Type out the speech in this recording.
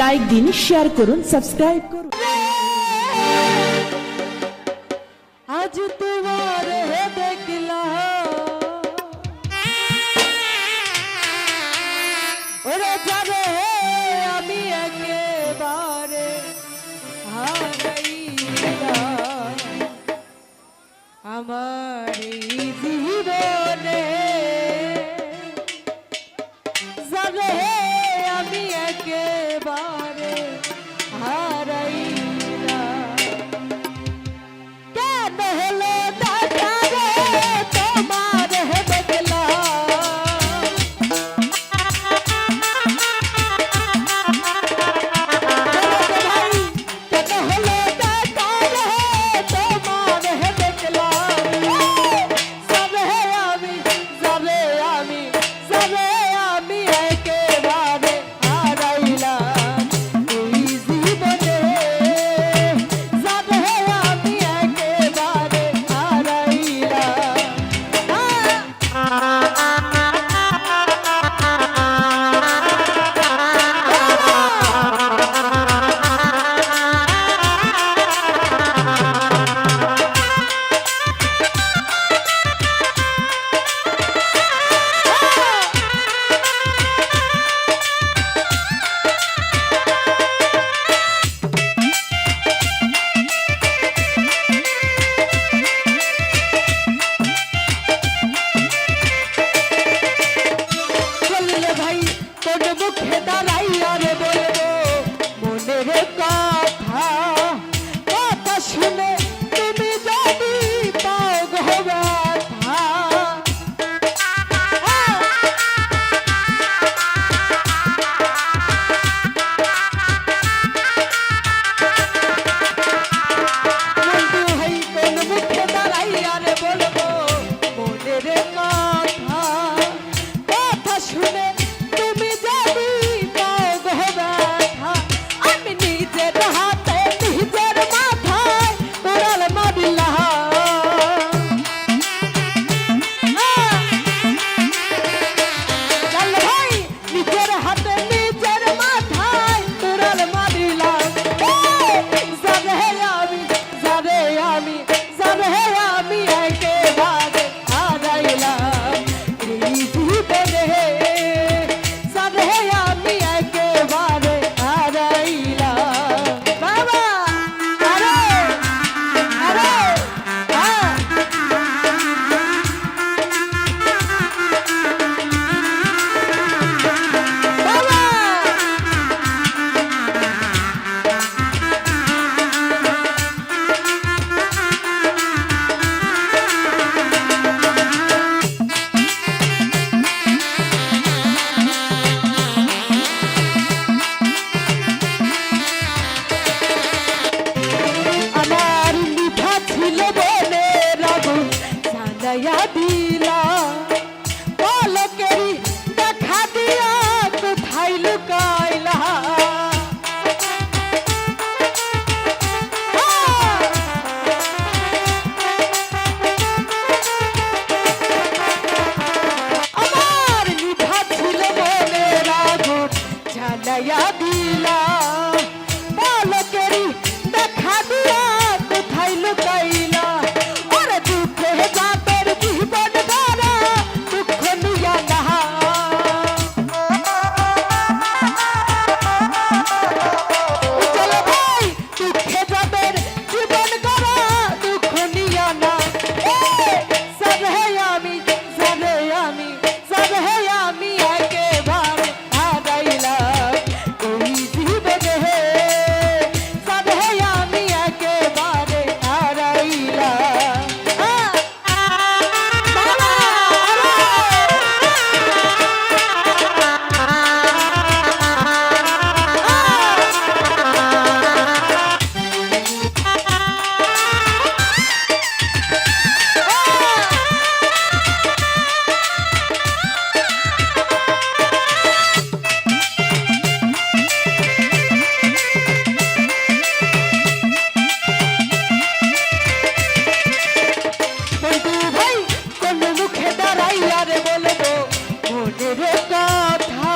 Like দিন, share করুন, subscribe করুন। আজ তোমার দেখলাম ওরে যাবে আমি একেবারে হারাইলাম আমার এই জীবনে যাবে আমি একেবারে হারাইলাম। কেন হলো দেখা রে তোমার দেখলাম কেন হলো দেখা রে তোমার দেখলাম যাবে আমি যাবে আমি যাবে আমি একেবারে হারাইলাম এই জীবনে যাবে আমি একেবারে চললে ভাই তোর মুখে দাঁড়াইয়া রে বলবো মনের কথা কথা শুনে তুমি যদি পাও গো ব্যথা বন্ধু ভাই তোর মুখে দাঁড়াইয়া রে বলবো মনের কথা কথা শুনে তুমি যদি পাও গো ব্যথা আমি নিজের হাতে নিজের মাথায় তোরাল মারিলাম চল ভাই নিজের হাতে নিজের মাথায় তোরাল মারিলাম যাবে আমি যাবে আমি যাবে আমি একেবারে হারাইলাম এই জীবনে যাবে আমি একেবারে হারাইলাম বাবা আরে আরে বাবা আমার মিঠা ছিল বলে রাগু সাজাইয়া দিলা পলকেরি দেখা দিয়া কোথায় লুকাইলা আমার মিঠা ছিল বলে রাগু জানাইয়া দিলা পলকেরি দেখা দিয়া কোথায় লুকাইলা ওরে দুঃখে যাদের জীবন গড়া দুঃখ নিয়া না চলো ভাই দুঃখে যাদের জীবন গড়া দুঃখ নিয়া না যাবে আমি যাবে আমি যাবে আমি একেবারে হারাইলাম এই জীবনে যাবে আমি একেবারে হারাইলাম বাবা বন্ধু ভাই কোন মুখে দাঁড়াইয়া রে বলবো মনের কথা